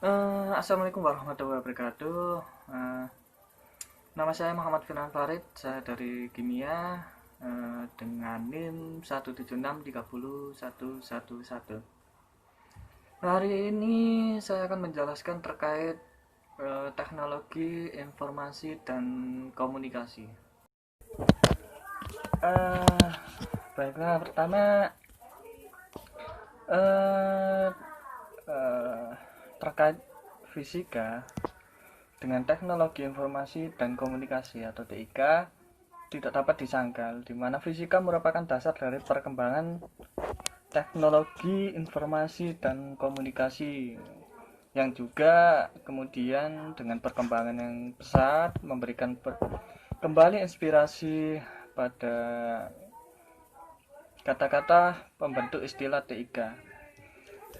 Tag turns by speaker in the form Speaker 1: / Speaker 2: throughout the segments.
Speaker 1: Assalamualaikum warahmatullahi wabarakatuh. Eh, Nama saya Muhammad Firman Farid, saya dari kimia dengan NIM 176301111. Hari ini saya akan menjelaskan terkait teknologi informasi dan komunikasi. Eh, Baiklah, pertama eh, eh, terkait fisika dengan teknologi informasi dan komunikasi atau TIK tidak dapat disangkal, di mana fisika merupakan dasar dari perkembangan teknologi informasi dan komunikasi yang juga kemudian dengan perkembangan yang pesat memberikan kembali inspirasi pada kata-kata pembentuk istilah TIK.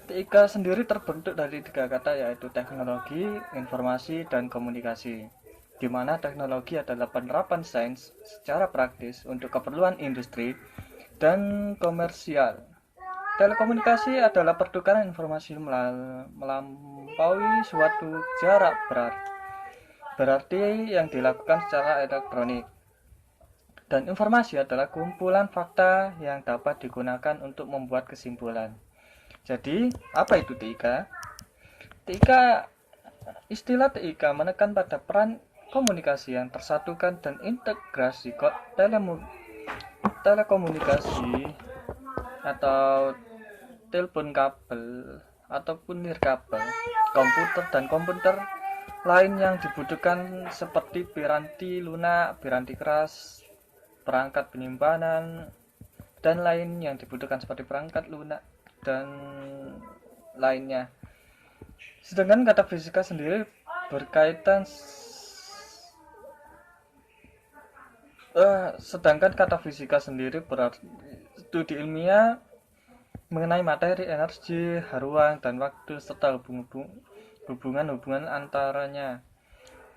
Speaker 1: TIK sendiri terbentuk dari tiga kata, yaitu teknologi, informasi, dan komunikasi, di mana teknologi adalah penerapan sains secara praktis untuk keperluan industri dan komersial. Telekomunikasi adalah pertukaran informasi melampaui suatu jarak berarti yang dilakukan secara elektronik. Dan informasi adalah kumpulan fakta yang dapat digunakan untuk membuat kesimpulan. Jadi, apa itu TIK? TIK, istilah TIK menekan pada peran komunikasi yang tersatukan dan integrasi telekomunikasi atau telepon kabel ataupun nirkabel, komputer dan komputer lain yang dibutuhkan seperti piranti lunak, piranti keras, perangkat penyimpanan, dan lain yang dibutuhkan seperti perangkat lunak dan lainnya. Sedangkan kata fisika sendiri berkaitan sedangkan kata fisika sendiri berarti studi ilmiah mengenai materi, energi, ruang, dan waktu serta hubungan-hubungan antaranya.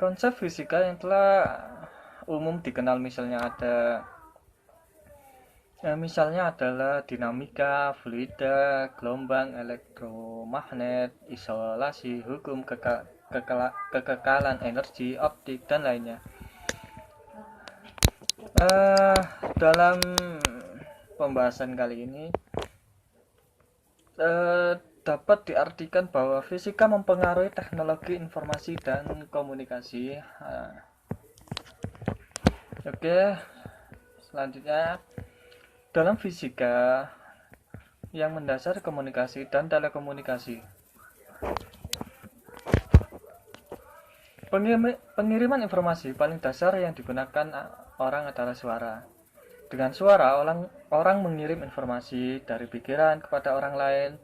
Speaker 1: Konsep fisika yang telah umum dikenal misalnya adalah dinamika, fluida, gelombang elektromagnet, isolasi, hukum kekekalan energi, optik, dan lainnya. Dalam pembahasan kali ini dapat diartikan bahwa fisika mempengaruhi teknologi informasi dan komunikasi. Oke, selanjutnya dalam fisika yang mendasar komunikasi dan telekomunikasi. Pengiriman informasi paling dasar yang digunakan orang adalah suara. Dengan suara, orang mengirim informasi dari pikiran kepada orang lain,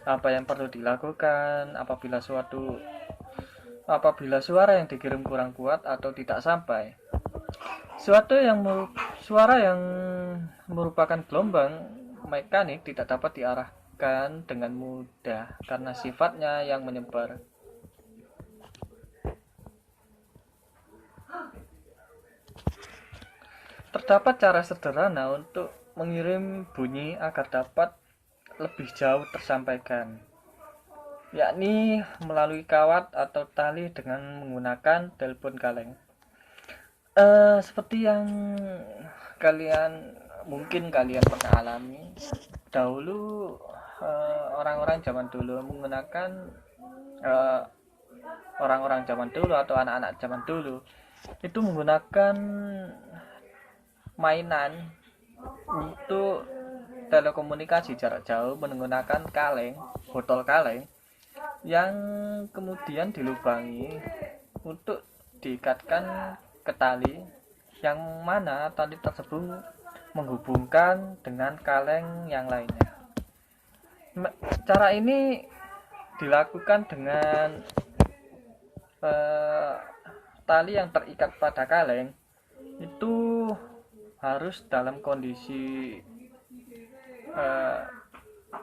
Speaker 1: apa yang perlu dilakukan apabila suara yang dikirim kurang kuat atau tidak sampai. Suara yang merupakan gelombang mekanik tidak dapat diarahkan dengan mudah karena sifatnya yang menyebar. Terdapat cara sederhana untuk mengirim bunyi agar dapat lebih jauh tersampaikan, yakni melalui kawat atau tali dengan menggunakan telepon kaleng. Seperti yang mungkin kalian pernah alami dahulu, orang-orang zaman dulu menggunakan eh, orang-orang zaman dulu atau anak-anak zaman dulu itu menggunakan mainan untuk telekomunikasi jarak jauh menggunakan botol kaleng yang kemudian dilubangi untuk diikatkan ke tali, yang mana tali tersebut menghubungkan dengan kaleng yang lainnya. Cara ini dilakukan dengan tali yang terikat pada kaleng itu harus dalam kondisi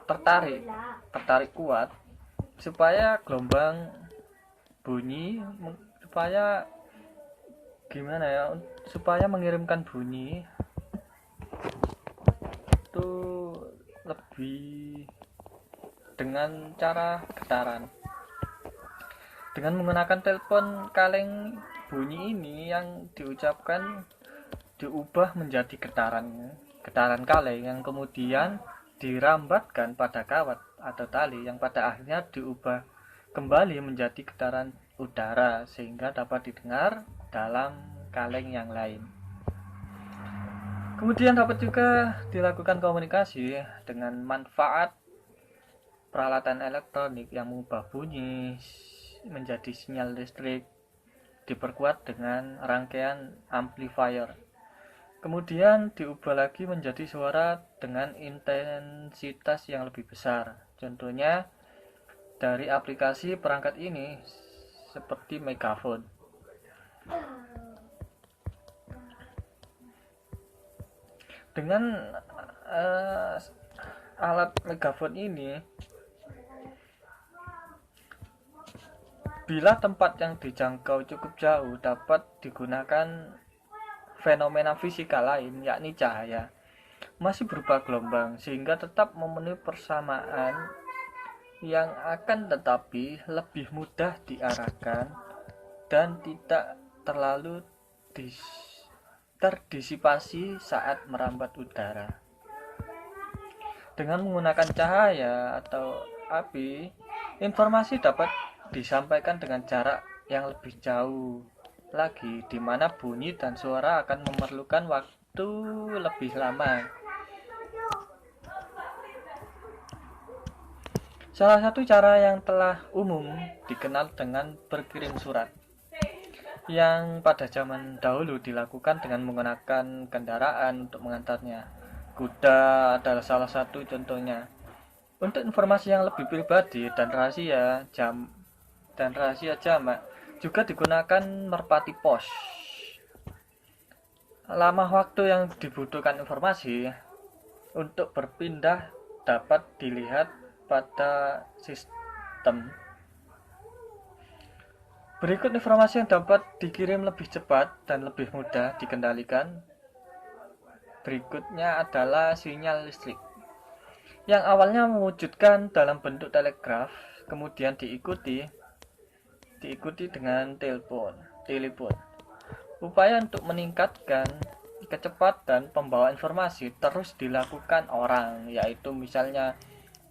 Speaker 1: tertarik kuat supaya gelombang bunyi supaya mengirimkan bunyi itu lebih dengan cara getaran. Dengan menggunakan telepon kaleng, bunyi ini yang diucapkan diubah menjadi getaran kaleng yang kemudian dirambatkan pada kawat atau tali yang pada akhirnya diubah kembali menjadi getaran udara sehingga dapat didengar dalam kaleng yang lain. Kemudian dapat juga dilakukan komunikasi dengan manfaat peralatan elektronik yang mengubah bunyi menjadi sinyal listrik, diperkuat dengan rangkaian amplifier. Kemudian diubah lagi menjadi suara dengan intensitas yang lebih besar. Contohnya dari aplikasi perangkat ini seperti megafon. Dengan alat megafon ini, bila tempat yang dijangkau cukup jauh, dapat digunakan fenomena fisika lain, yakni cahaya, masih berupa gelombang, sehingga tetap memenuhi persamaan yang akan tetapi lebih mudah diarahkan dan tidak terlalu terdisipasi saat merambat udara. Dengan menggunakan cahaya atau api, informasi dapat disampaikan dengan jarak yang lebih jauh lagi, di mana bunyi dan suara akan memerlukan waktu lebih lama. Salah satu cara yang telah umum dikenal dengan berkirim surat, yang pada zaman dahulu dilakukan dengan menggunakan kendaraan untuk mengantarnya. Kuda adalah salah satu contohnya. Untuk informasi yang lebih pribadi dan rahasia jamak juga digunakan merpati pos. Lama waktu yang dibutuhkan informasi untuk berpindah dapat dilihat pada sistem. Berikut informasi yang dapat dikirim lebih cepat dan lebih mudah dikendalikan. Berikutnya adalah sinyal listrik, yang awalnya mewujudkan dalam bentuk telegraf, kemudian diikuti dengan telepon. Upaya untuk meningkatkan kecepatan pembawa informasi terus dilakukan orang, yaitu misalnya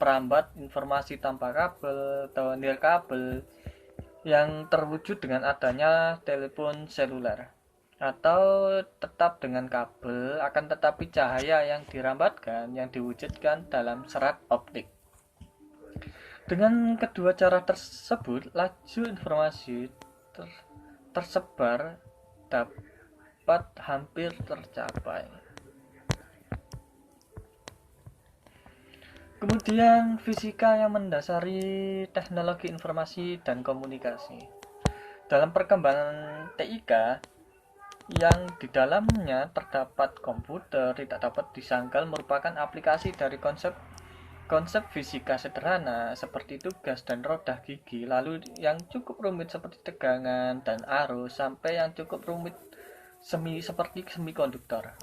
Speaker 1: perambat informasi tanpa kabel atau nirkabel yang terwujud dengan adanya telepon seluler, atau tetap dengan kabel akan tetapi cahaya yang dirambatkan yang diwujudkan dalam serat optik. Dengan kedua cara tersebut, laju informasi tersebar dapat hampir tercapai. Kemudian fisika yang mendasari teknologi informasi dan komunikasi. Dalam perkembangan TIK yang di dalamnya terdapat komputer tidak dapat disangkal merupakan aplikasi dari konsep fisika sederhana seperti tugas dan roda gigi, lalu yang cukup rumit seperti tegangan dan arus, sampai yang cukup rumit seperti semikonduktor.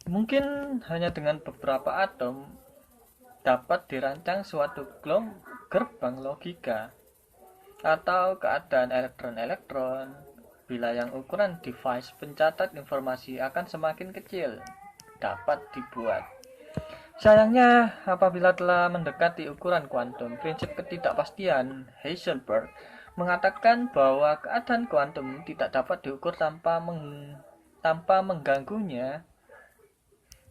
Speaker 1: Mungkin hanya dengan beberapa atom dapat dirancang suatu gerbang logika atau keadaan elektron-elektron, bila yang ukuran device pencatat informasi akan semakin kecil dapat dibuat. Sayangnya, apabila telah mendekati ukuran kuantum, prinsip ketidakpastian Heisenberg mengatakan bahwa keadaan kuantum tidak dapat diukur tanpa mengganggunya.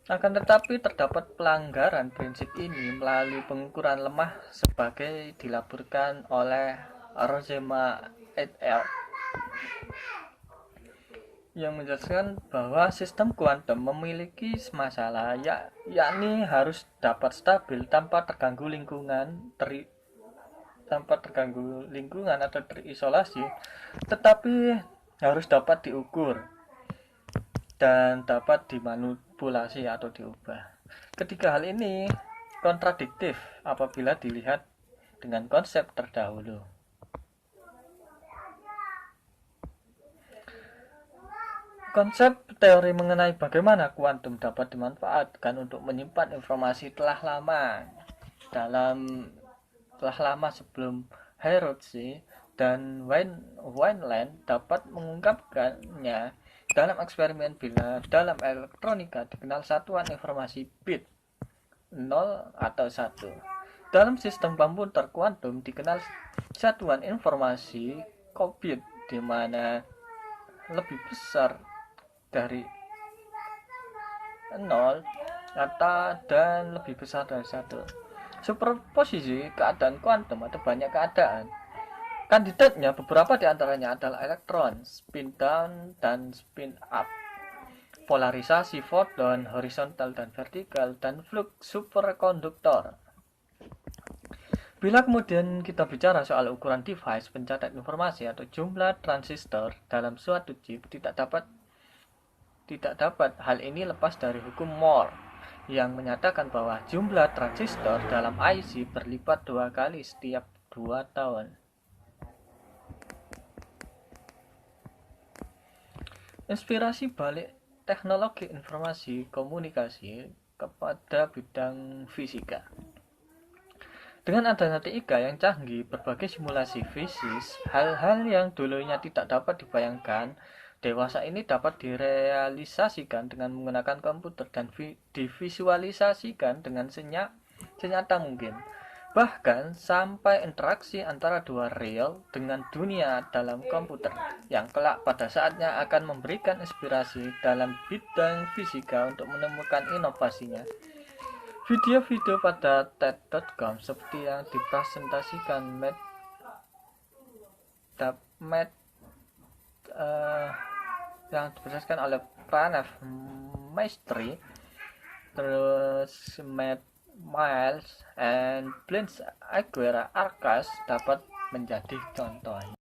Speaker 1: Akan tetapi terdapat pelanggaran prinsip ini melalui pengukuran lemah sebagai dilaporkan oleh Rosema et al. Yang menjelaskan bahwa sistem kuantum memiliki masalah, yakni harus dapat stabil tanpa terganggu lingkungan atau terisolasi, tetapi harus dapat diukur dan dapat dimanipulasi atau diubah. Ketiga hal ini kontradiktif apabila dilihat dengan konsep terdahulu. Konsep teori mengenai bagaimana kuantum dapat dimanfaatkan untuk menyimpan informasi telah lama dalam telah lama sebelum Herodsy dan Wineland dapat mengungkapkannya dalam eksperimen bila dalam elektronika dikenal satuan informasi bit 0 atau 1. Dalam sistem komputer kuantum dikenal satuan informasi qubit di mana lebih besar dari 0 atau dan lebih besar dari 1. Superposisi keadaan kuantum ada banyak keadaan. Kandidatnya beberapa di antaranya adalah elektron, spin down dan spin up, polarisasi foton horizontal dan vertikal, dan flux superkonduktor. Bila kemudian kita bicara soal ukuran device pencatat informasi atau jumlah transistor dalam suatu chip, tidak dapat hal ini lepas dari hukum Moore yang menyatakan bahwa jumlah transistor dalam IC berlipat 2 kali setiap 2 tahun. Inspirasi balik teknologi informasi komunikasi kepada bidang fisika. Dengan adanya TIK yang canggih, berbagai simulasi fisik, hal-hal yang dulunya tidak dapat dibayangkan, dewasa ini dapat direalisasikan dengan menggunakan komputer dan divisualisasikan dengan senyata mungkin. Bahkan sampai interaksi antara dua real dengan dunia dalam komputer, yang kelak pada saatnya akan memberikan inspirasi dalam bidang fisika untuk menemukan inovasinya. Video-video pada TED.com seperti yang dipresentasikan yang dipresentasikan oleh Pranav Maestri, terus Matt Miles and Blins Aguera Arcas dapat menjadi contoh.